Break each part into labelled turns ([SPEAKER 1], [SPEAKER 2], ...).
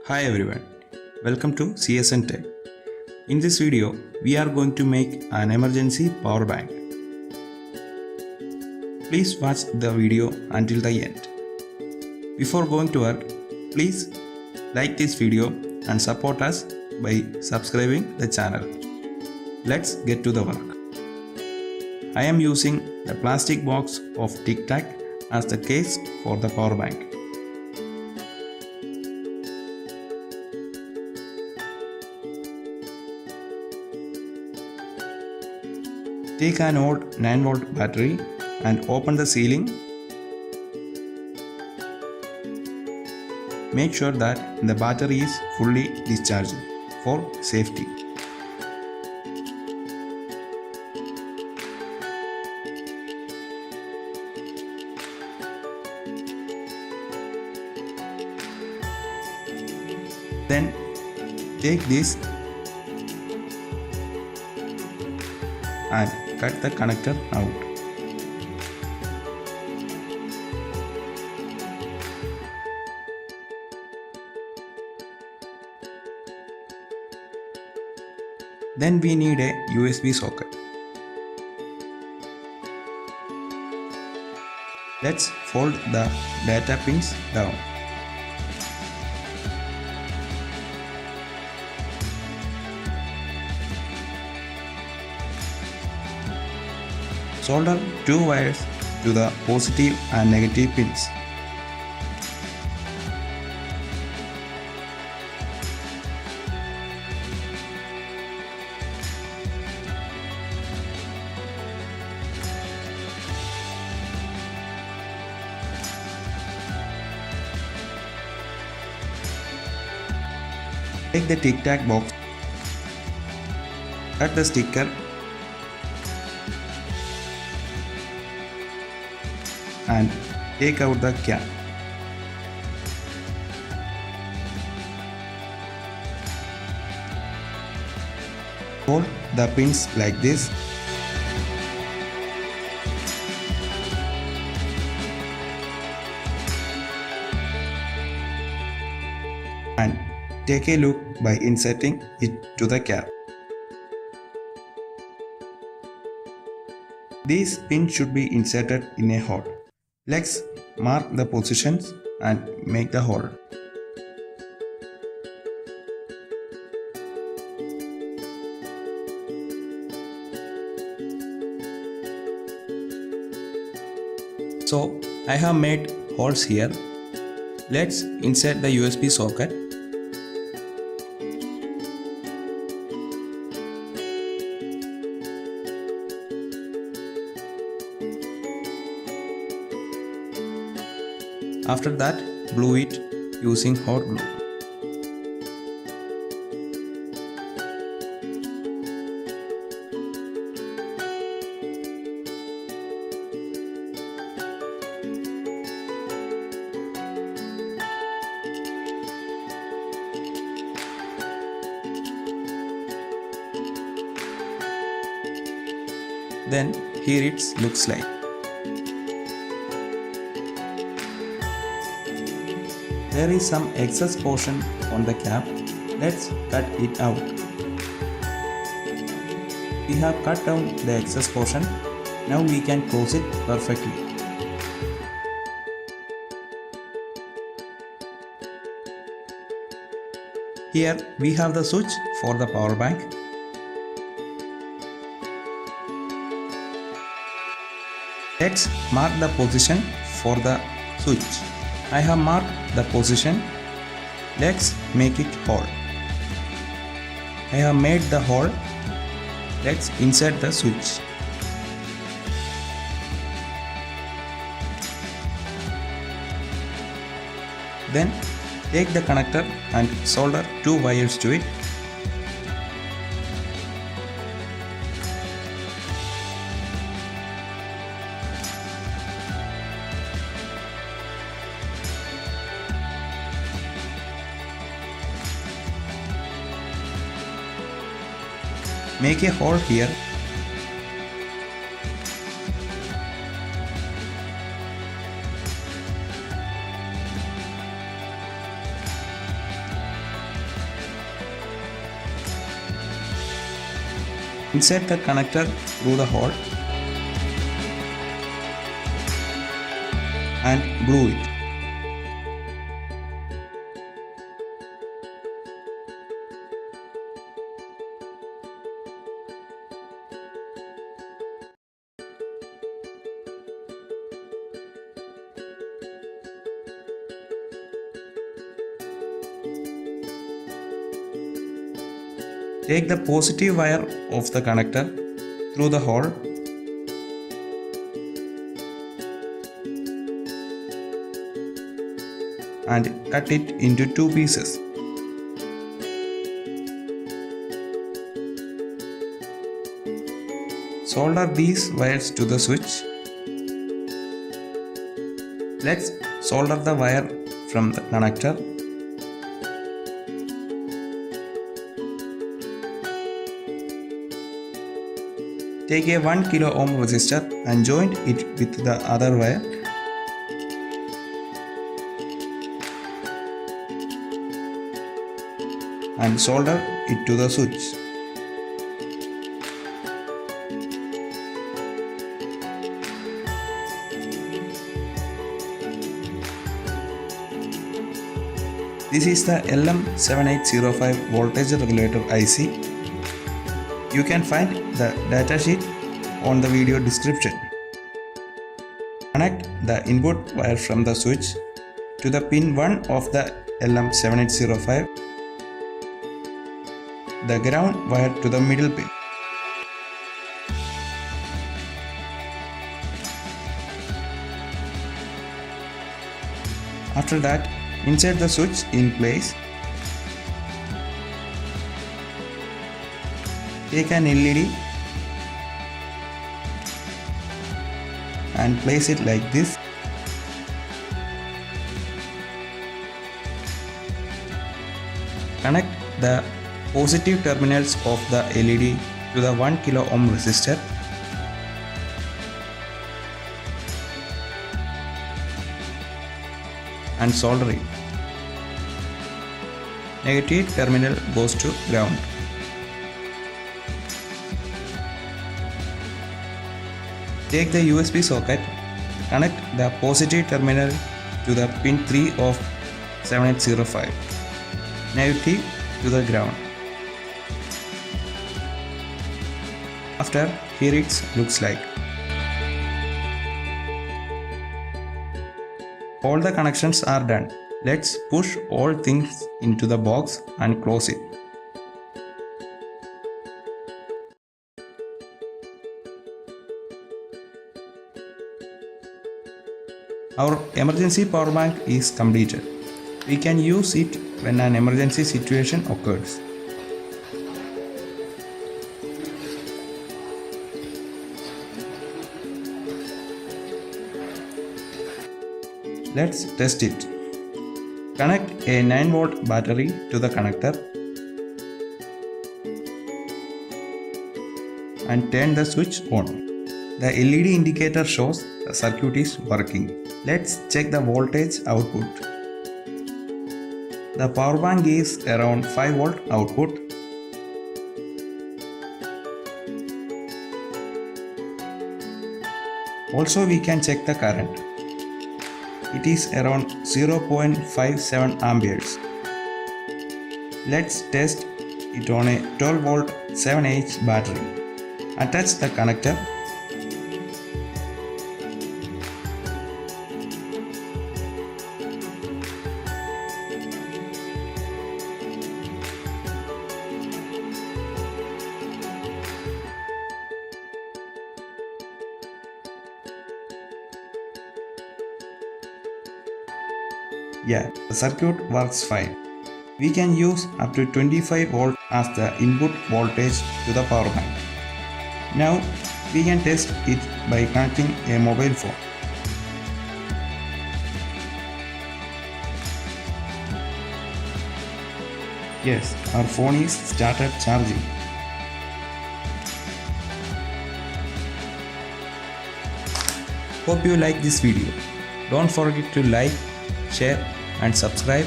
[SPEAKER 1] Hi everyone, welcome to CSN Tech. In this video, we are going to make an emergency power bank. Please watch the video until the end. Before going to work, please like this video and support us by subscribing the channel. Let's get to the work. I am using the plastic box of Tic Tac as the case for the power bank. Take an old 9-volt battery and open the sealing. Make sure that the battery is fully discharged for safety. Then take this and cut the connector out. Then we need a USB socket. Let's fold the data pins down. Solder two wires to the positive and negative pins. Take the Tic Tac box, cut the sticker and take out the cap. Hold the pins like this. And take a look by inserting it to the cap. These pins should be inserted in a hole. Let's mark the positions and make the hole. So I have made holes here. Let's insert the USB socket. After that, glue it using hot glue. Then here it looks like. There is some excess portion on the cap. Let's cut it out. We have cut down the excess portion. Now we can close it perfectly. Here we have the switch for the power bank. Let's mark the position for the switch. I have marked the position. Let's make it hole. I have made the hole. Let's insert the switch. Then take the connector and solder two wires to it. Make a hole here. Insert the connector through the hole and glue it. Take the positive wire of the connector through the hole and cut it into 2 pieces. Solder these wires to the switch. Let's solder the wire from the connector. Take a 1 kilo ohm resistor and join it with the other wire. And solder it to the switch. This is the LM7805 Voltage Regulator IC. You can find the datasheet on the video description. Connect the input wire from the switch to the pin 1 of the LM7805, the ground wire to the middle pin. After that, insert the switch in place. Take an LED and place it like this. Connect the positive terminals of the LED to the 1 kilo ohm resistor. And solder it. Negative terminal goes to ground. Take the USB socket, connect the positive terminal to the pin 3 of 7805, negative to the ground. After, here it looks like. All the connections are done. Let's push all things into the box and close it. Our emergency power bank is completed. We can use it when an emergency situation occurs. Let's test it. Connect a 9-volt battery to the connector and turn the switch on. The LED indicator shows the circuit is working. Let's check the voltage output. The power bank is around 5 volt output. Also, we can check the current. It is around 0.57 amperes. Let's test it on a 12 volt 7Ah battery. Attach the connector. Yeah, the circuit works fine. We can use up to 25 volt as the input voltage to the power bank. Now we can test it by connecting a mobile phone. Yes, our phone is started charging. Hope you like this video. Don't forget to like, share and subscribe.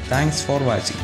[SPEAKER 1] Thanks for watching.